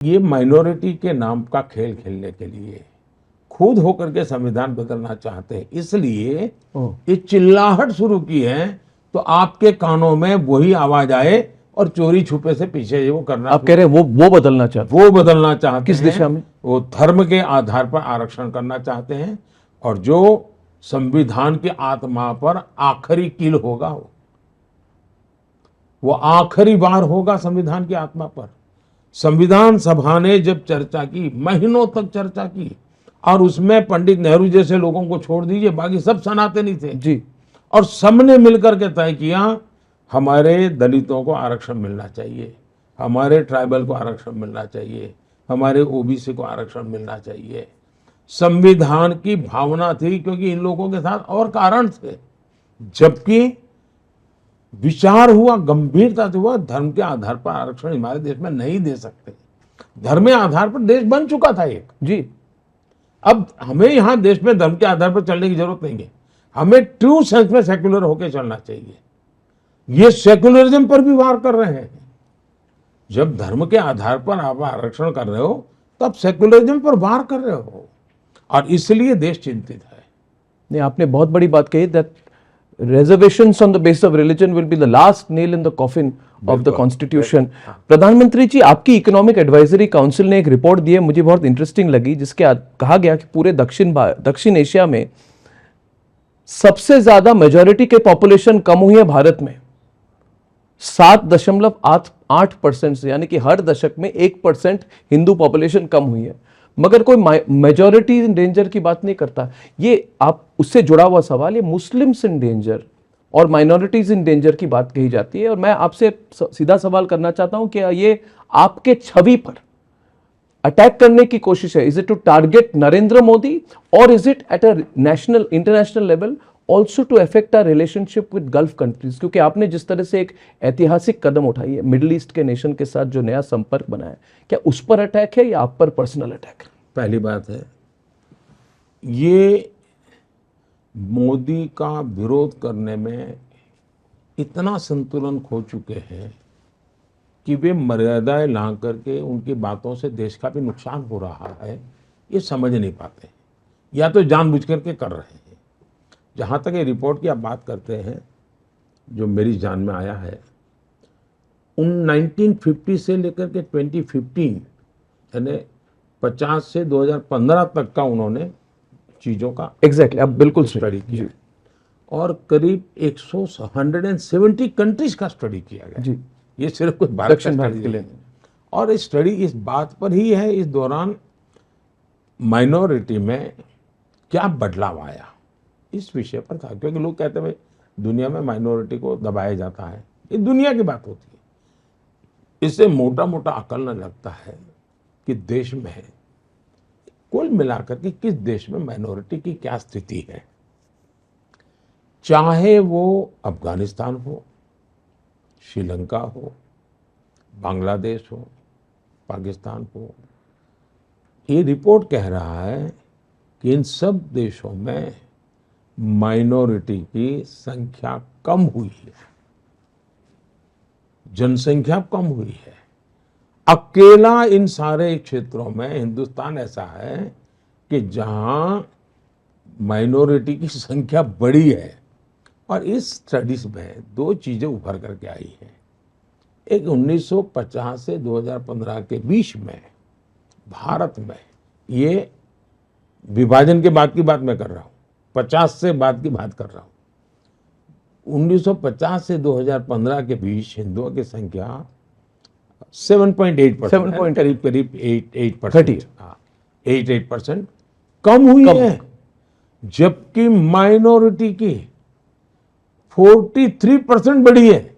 ये माइनॉरिटी के नाम का खेल खेलने के लिए खुद होकर के संविधान बदलना चाहते हैं, इसलिए ये चिल्लाहट शुरू की है। तो आपके कानों में वही आवाज आए और चोरी छुपे से पीछे वो करना। आप कह रहे हैं वो बदलना चाहते वो बदलना चाहते किस हैं। दिशा में? वो धर्म के आधार पर आरक्षण करना चाहते हैं और जो संविधान की आत्मा पर आखिरी कील होगा वो आखिरी बार होगा संविधान की आत्मा पर। संविधान सभा ने जब चर्चा की, महीनों तक चर्चा की, और उसमें पंडित नेहरू जैसे लोगों को छोड़ दीजिए, बाकी सब सनातनी थे जी, और सबने मिलकर के तय किया हमारे दलितों को आरक्षण मिलना चाहिए, हमारे ट्राइबल को आरक्षण मिलना चाहिए, हमारे ओबीसी को आरक्षण मिलना चाहिए। संविधान की भावना थी, क्योंकि इन लोगों के साथ और कारण थे। जबकि विचार हुआ, गंभीरता से हुआ, धर्म के आधार पर आरक्षण हमारे देश में नहीं दे सकते। धर्म के आधार पर देश बन चुका था एक। जी, अब हमें यहाँ देश में धर्म के आधार पर चलने की जरूरत नहीं है, हमें ट्रू सेंस में सेक्युलर होकर चलना चाहिए। ये सेक्युलरिज्म पर भी वार कर रहे हैं। जब धर्म के आधार पर आप आरक्षण कर रहे हो तो आप सेक्युलरिज्म पर वार कर रहे हो, और इसलिए देश चिंतित है। नहीं, आपने बहुत बड़ी बात कही that reservations on the basis of religion will be the last nail in the coffin of the constitution. प्रधानमंत्री जी, आपकी इकोनॉमिक एडवाइजरी काउंसिल ने एक रिपोर्ट दी है, मुझे बहुत इंटरेस्टिंग लगी, जिसके कहा गया कि पूरे दक्षिण एशिया में सबसे ज्यादा मेजॉरिटी के पॉपुलेशन कम हुई है भारत में 7.8% से, यानी कि हर दशक में 1% हिंदू पॉपुलेशन कम हुई है, मगर कोई मेजॉरिटी इन डेंजर की बात नहीं करता। ये आप उससे जुड़ा हुआ सवाल, ये मुस्लिम्स इन डेंजर और माइनॉरिटीज इन डेंजर की बात कही जाती है, और मैं आपसे सीधा सवाल करना चाहता हूं कि ये आपके छवि पर अटैक करने की कोशिश है? Is it to target Narendra Modi और is it at a national international level also to affect our relationship with gulf countries? क्योंकि आपने जिस तरह से एक ऐतिहासिक कदम उठाई है, मिडिल ईस्ट के नेशन के साथ जो नया संपर्क बनाया, क्या उस पर अटैक है या आप पर पर्सनल अटैक है? पहली बात है, ये मोदी का विरोध करने में इतना संतुलन खो चुके हैं कि वे मर्यादाएं ला करके उनकी बातों से देश का भी नुकसान हो रहा है, ये समझ नहीं पाते, या तो जानबूझ करके कर रहे हैं। जहाँ तक ये रिपोर्ट की आप बात करते हैं, जो मेरी जान में आया है, उन 1950 से लेकर के 2015 यानी 50 से 2015 तक का उन्होंने चीज़ों का एग्जैक्टली, आप बिल्कुल स्टडी किया और करीब 170 कंट्रीज का स्टडी किया गया जी। ये सिर्फ कुछ भारत दक्षिण भारत के लिए। और स्टडी इस बात पर ही है, इस दौरान माइनॉरिटी में क्या बदलाव आया, इस विषय पर था। क्योंकि लोग कहते हैं दुनिया में माइनॉरिटी को दबाया जाता है, ये दुनिया की बात होती है। इससे मोटा मोटा आकलन लगता है कि देश में कुल मिलाकर के किस देश में माइनॉरिटी की क्या स्थिति है, चाहे वो अफगानिस्तान हो, श्रीलंका हो, बांग्लादेश हो, पाकिस्तान हो। ये रिपोर्ट कह रहा है कि इन सब देशों में माइनॉरिटी की संख्या कम हुई है, जनसंख्या कम हुई है। अकेला इन सारे क्षेत्रों में हिंदुस्तान ऐसा है कि जहां माइनॉरिटी की संख्या बढ़ी है। और इस स्टडीज में दो चीजें उभर करके आई हैं। एक 1950 से 2015 के बीच में भारत में, ये विभाजन के बाद की बात मैं कर रहा हूँ, 50 से बाद की बात कर रहा हूँ। 1950 से 2015 के बीच हिंदुओं की संख्या 7.8%, करीब 8% 8% कम हुई है, जबकि माइनॉरिटी की 43% बढ़ी है।